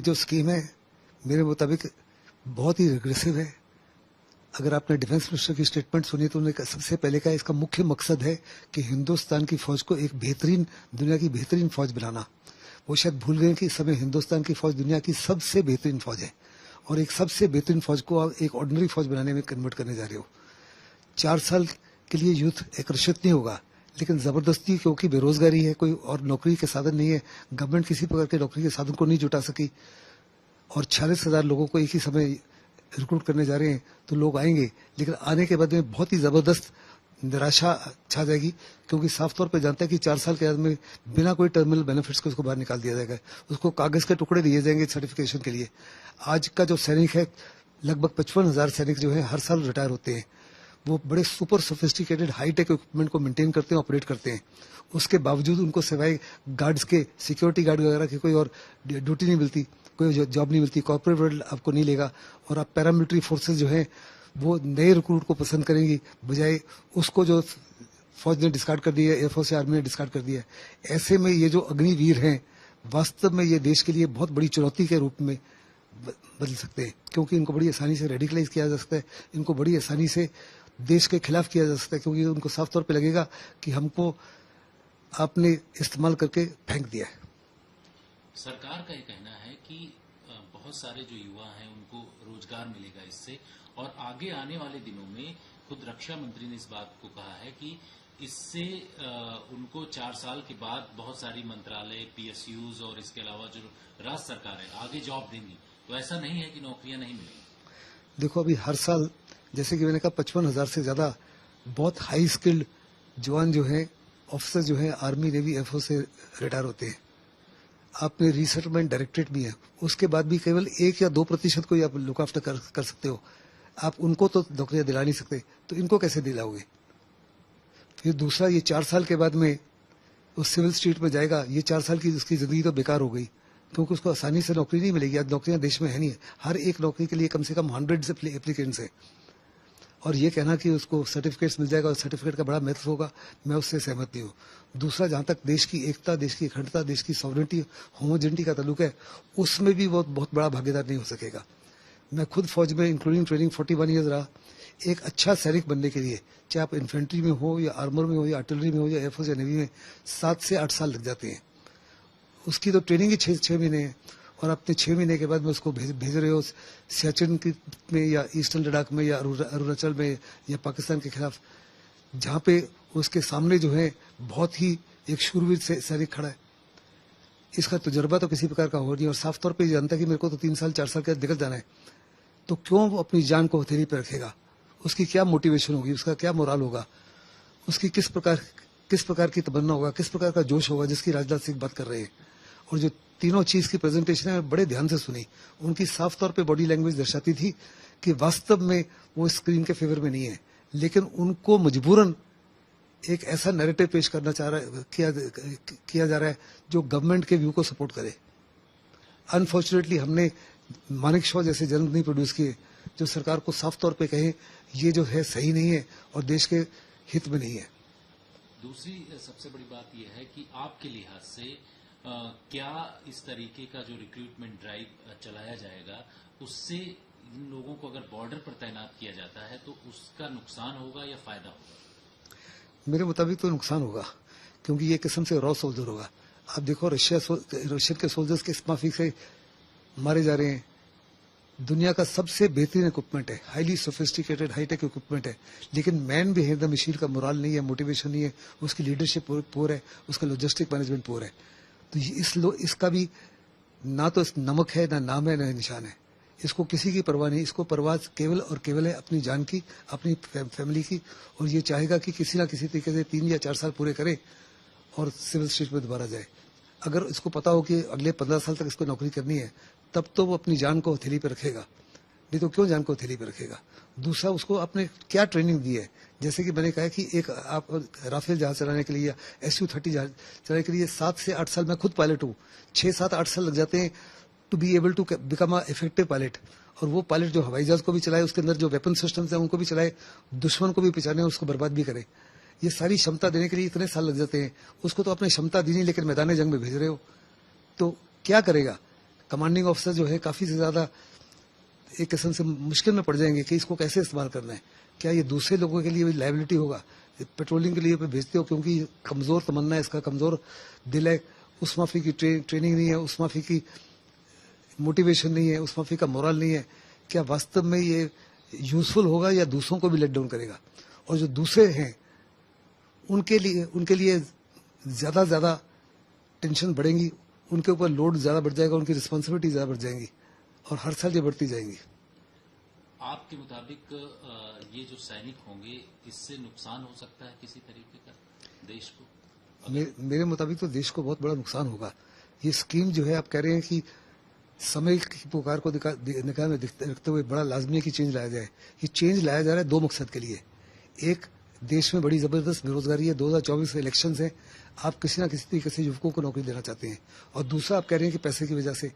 जो स्कीम है मेरे मुताबिक बहुत ही रिग्रेसिव है। अगर आपने डिफेंस मिनिस्टर की स्टेटमेंट सुनी तो उन्होंने सबसे पहले कहा इसका मुख्य मकसद है कि हिंदुस्तान की फौज को एक बेहतरीन, दुनिया की बेहतरीन फौज बनाना। वो शायद भूल गए कि इस समय हिंदुस्तान की फौज दुनिया की सबसे बेहतरीन फौज है और एक सबसे बेहतरीन फौज को आप एक ऑर्डिनरी फौज बनाने में कन्वर्ट करने जा रहे हो। 4 साल के लिए यूथ आकर्षित नहीं होगा, लेकिन जबरदस्ती, क्योंकि बेरोजगारी है, कोई और नौकरी के साधन नहीं है, गवर्नमेंट किसी प्रकार के नौकरी के साधन को नहीं जुटा सकी और 46,000 लोगों को एक ही समय रिक्रूट करने जा रहे हैं, तो लोग आएंगे, लेकिन आने के बाद में बहुत ही जबरदस्त निराशा छा जाएगी, क्योंकि साफ तौर पे जानता है कि 4 साल के बाद में बिना कोई टर्मिनल बेनिफिट्स के उसको बाहर निकाल दिया जाएगा, उसको कागज के टुकड़े दिए जाएंगे सर्टिफिकेशन के लिए। आज का जो सैनिक है, लगभग 55,000 सैनिक जो है हर साल रिटायर होते हैं। वो बड़े सुपर सोफिस्टिकेटेड हाईटेक इक्विपमेंट को मेंटेन करते हैं, ऑपरेट करते हैं। उसके बावजूद उनको सिवाय गार्ड्स के, सिक्योरिटी गार्ड वगैरह की कोई और ड्यूटी नहीं मिलती, कोई जॉब नहीं मिलती, कॉर्पोरेट वर्ल्ड आपको नहीं लेगा और आप पैरामिलिट्री फोर्सेज जो है वो नए रिक्रूट को पसंद करेंगी, बजाय उसको जो फौज ने डिस्कार्ड कर दिया है, एयरफोर्स या आर्मी ने डिस्कार्ड कर दिया है। ऐसे में ये जो अग्निवीर हैं, वास्तव में ये देश के लिए बहुत बड़ी चुनौती के रूप में बदल सकते हैं, क्योंकि इनको बड़ी आसानी से रेडिकलाइज किया जा सकता है, इनको बड़ी आसानी से देश के खिलाफ किया जा सकता है, क्योंकि उनको साफ तौर पे लगेगा कि हमको आपने इस्तेमाल करके फेंक दिया है। सरकार का ये कहना है कि बहुत सारे जो युवा हैं उनको रोजगार मिलेगा इससे, और आगे आने वाले दिनों में खुद रक्षा मंत्री ने इस बात को कहा है कि इससे उनको 4 साल के बाद बहुत सारी मंत्रालय, पीएसयूज और इसके अलावा जो राज्य सरकार है आगे जॉब देंगी। तो ऐसा नहीं है कि नौकरियां नहीं मिलेंगी। देखो, अभी हर साल जैसे कि मैंने कहा 55,000 से ज्यादा बहुत हाई स्किल्ड जवान जो है, ऑफिसर जो है आर्मी, नेवी, एयरफोर्स से रिटायर होते हैं। आपने रिसेटलमेंट डायरेक्टरेट भी है, उसके बाद भी केवल 1 या 2% को ही आप लुक आफ्टर कर सकते हो। आप उनको तो नौकरियां दिला नहीं सकते, तो इनको कैसे दिलाओगे? फिर दूसरा, ये 4 साल के बाद में वो सिविल स्ट्रीट में जाएगा, ये 4 साल की उसकी जिंदगी तो बेकार हो गई, क्योंकि उसको आसानी से नौकरी नहीं मिलेगी। आज नौकरियां देश में है नहीं, हर एक नौकरी के लिए कम से कम 100 एप्लीकेंट्स हैं। और ये कहना कि उसको सर्टिफिकेट्स मिल जाएगा और सर्टिफिकेट का बड़ा महत्व होगा, मैं उससे सहमत नहीं हूँ। दूसरा, जहां तक देश की एकता, देश की अखंडता, देश की सॉवरेनिटी, होमोजेनिटी का ताल्लुक है, उसमें भी वो बहुत बड़ा भागीदार नहीं हो सकेगा। मैं खुद फौज में इंक्लूडिंग ट्रेनिंग 41 ईयर्स रहा। एक अच्छा सैनिक बनने के लिए, चाहे आप इन्फेंट्री में हो या आर्मर में हो या आर्टिलरी में हो या एयरफोर्स या नेवी में, 7 से 8 साल लग जाते हैं। उसकी तो ट्रेनिंग ही 6 महीने है, और अपने 6 महीने के बाद में उसको भेज रहे हो सियाचिन में या ईस्टर्न लद्दाख में या अरुणाचल में या पाकिस्तान के खिलाफ, जहां पे उसके सामने जो है बहुत ही एक शूरवीर सैनिक खड़ा है। इसका तजुर्बा तो किसी प्रकार का हो नहीं, और साफ तौर पे जानता है कि मेरे को तो 3 साल 4 साल के बाद निकल जाना है, तो क्यों वो अपनी जान को हथेली पर रखेगा? उसकी क्या मोटिवेशन होगी, उसका क्या मोरल होगा, उसकी किस प्रकार की तमन्ना होगा, किस प्रकार का जोश होगा, जिसकी राजनाथ सिंह बात कर रहे हैं। और जो तीनों चीज की प्रेजेंटेशन है, बड़े ध्यान से सुनी, उनकी साफ तौर पे बॉडी लैंग्वेज दर्शाती थी कि वास्तव में वो स्क्रीन के फेवर में नहीं है, लेकिन उनको मजबूरन एक ऐसा नैरेटिव पेश करना किया जा रहा है जो गवर्नमेंट के व्यू को सपोर्ट करे। अनफॉर्चुनेटली हमने मानिक शॉ जैसे जन्म नहीं प्रोड्यूस किए जो सरकार को साफ तौर पे कहे ये जो है सही नहीं है और देश के हित में नहीं है। दूसरी सबसे बड़ी बात यह है कि आपके लिहाज से क्या इस तरीके का जो रिक्रूटमेंट ड्राइव चलाया जाएगा, उससे इन लोगों को अगर बॉर्डर पर तैनात किया जाता है तो उसका नुकसान होगा या फायदा होगा? मेरे मुताबिक तो नुकसान होगा, क्योंकि ये किस्म से रॉ सोल्जर होगा। आप देखो, रशियन के सोल्जर्स किस माफी से मारे जा रहे हैं। दुनिया का सबसे बेहतरीन इक्विपमेंट है, हाईली सोफिस्टिकेटेड हाईटेक इक्विपमेंट है, लेकिन मैन बिहेव द मशीन का मोरल नहीं है, मोटिवेशन नहीं है, उसकी लीडरशिप पुअर है, उसका लॉजिस्टिक मैनेजमेंट पुअर है। तो इसका भी ना तो नमक है, ना नाम है, ना निशान है। इसको किसी की परवाह नहीं, इसको परवाह केवल और केवल है अपनी जान की, अपनी फैमिली की, और ये चाहेगा कि किसी ना किसी तरीके से 3 या 4 साल पूरे करे और सिविल स्ट्रीट में दोबारा जाए। अगर इसको पता हो कि अगले 15 साल तक इसको नौकरी करनी है, तब तो वो अपनी जान को हथेली पर रखेगा, नहीं तो क्यों जान को हथेली पर रखेगा। दूसरा, उसको आपने क्या ट्रेनिंग दी है। जैसे कि मैंने कहा कि एक आप राफेल जहाज चलाने के लिए या SU-30 जहाज चलाने के लिए 7 से 8 साल, मैं खुद पायलट हूँ, 6, 7, 8 साल लग जाते हैं to be able to become a effective pilot. और वो पायलट जो हवाई जहाज को भी चलाए, उसके अंदर जो वेपन सिस्टम्स हैं उनको भी चलाए, दुश्मन को भी पहचाने और उसको बर्बाद भी करे, ये सारी क्षमता देने के लिए इतने साल लग जाते हैं। उसको तो अपनी क्षमता दी नहीं, लेकिन मैदान जंग में भेज रहे हो, तो क्या करेगा? कमांडिंग ऑफिसर जो है काफी से ज्यादा एक किस्म से मुश्किल में पड़ जाएंगे कि इसको कैसे इस्तेमाल करना है। क्या ये दूसरे लोगों के लिए भी लायबिलिटी होगा? पेट्रोलिंग के लिए पे भेजते हो क्योंकि कमजोर तमन्ना है, इसका कमजोर दिल है, उस माफी की ट्रेनिंग नहीं है, उस माफी की मोटिवेशन नहीं है, उस माफी का मोरल नहीं है। क्या वास्तव में ये यूजफुल होगा या दूसरों को भी लेट डाउन करेगा? और जो दूसरे हैं उनके लिए ज्यादा टेंशन बढ़ेगी, उनके ऊपर लोड ज्यादा बढ़ जाएगा, उनकी रिस्पॉन्सिबिलिटी ज्यादा बढ़ जाएंगी और हर साल ये बढ़ती जाएंगी। आपके मुताबिक ये जो सैनिक होंगे इससे नुकसान हो सकता है किसी तरीके का देश को? मेरे मुताबिक तो देश को बहुत बड़ा नुकसान होगा। ये स्कीम जो है आप कह रहे हैं कि समय की पुकार को निगाह में रखते हुए बड़ा लाजमी है कि चेंज लाया जाए। ये चेंज लाया जा रहा है दो मकसद के लिए। एक, देश में बड़ी जबरदस्त बेरोजगारी है, 2024 इलेक्शंस है, आप किसी ना किसी तरीके से युवकों को नौकरी देना चाहते हैं। और दूसरा आप कह रहे हैं कि पैसे की वजह से,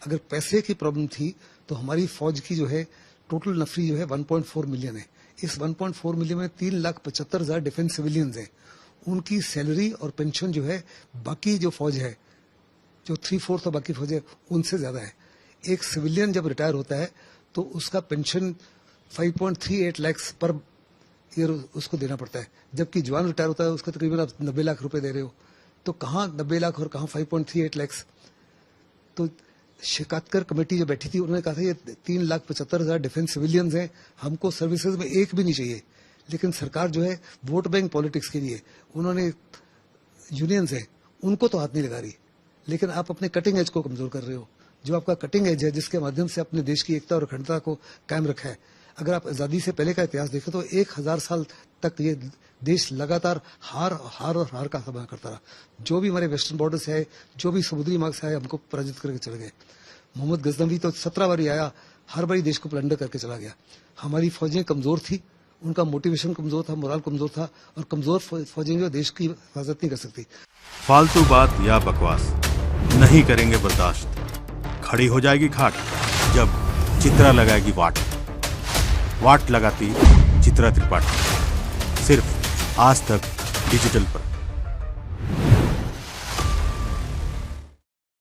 अगर पैसे की प्रॉब्लम थी तो हमारी फौज की जो है टोटल नफरी जो है 1.4 मिलियन है। इस 1.4 मिलियन में 3,75,000 डिफेंस सिविलियंस हैं। उनकी सैलरी और पेंशन जो है बाकी जो फौज है, जो 3/4 और बाकी फौज है, उनसे ज्यादा है। एक सिविलियन जब रिटायर होता है तो उसका पेंशन 5.38 लाख पर ईयर उसको देना पड़ता है, जबकि जवान रिटायर होता है उसका तकरीबन आप 90 लाख रुपए दे रहे हो। तो कहाँ 90 लाख और कहाँ 5.38 लाख? तो शिकायतकर कमेटी जो बैठी थी उन्होंने कहा था ये 3,75,000 डिफेंस सिविलियंस हैं, हमको सर्विसेज में एक भी नहीं चाहिए। लेकिन सरकार जो है वोट बैंक पॉलिटिक्स के लिए उन्होंने यूनियंस है उनको तो हाथ नहीं लगा रही, लेकिन आप अपने कटिंग एज को कमजोर कर रहे हो। जो आपका कटिंग एज है जिसके माध्यम से अपने देश की एकता और अखंडता को कायम रखा है, अगर आप आजादी से पहले का इतिहास देखें तो 1000 साल तक ये देश लगातार हार का सामना करता रहा। जो भी हमारे वेस्टर्न बॉर्डर से आए, जो भी समुद्री मार्ग से आए, हमको पराजित करके चले गए। मोहम्मद गजनवी तो 17 बार आया, हर बारी देश को प्लंडर करके चला गया। हमारी फौजें कमजोर थी, उनका मोटिवेशन कमजोर था, मोरल कमजोर था, और कमजोर फौजें जो देश की हिफाजत नहीं कर सकती। फालतू बात या बकवास नहीं करेंगे बर्दाश्त। खड़ी हो जाएगी खाट जब चित्रा लगाएगी वाट लगाती चित्रा त्रिपाठी। सिर्फ आज तक डिजिटल पर।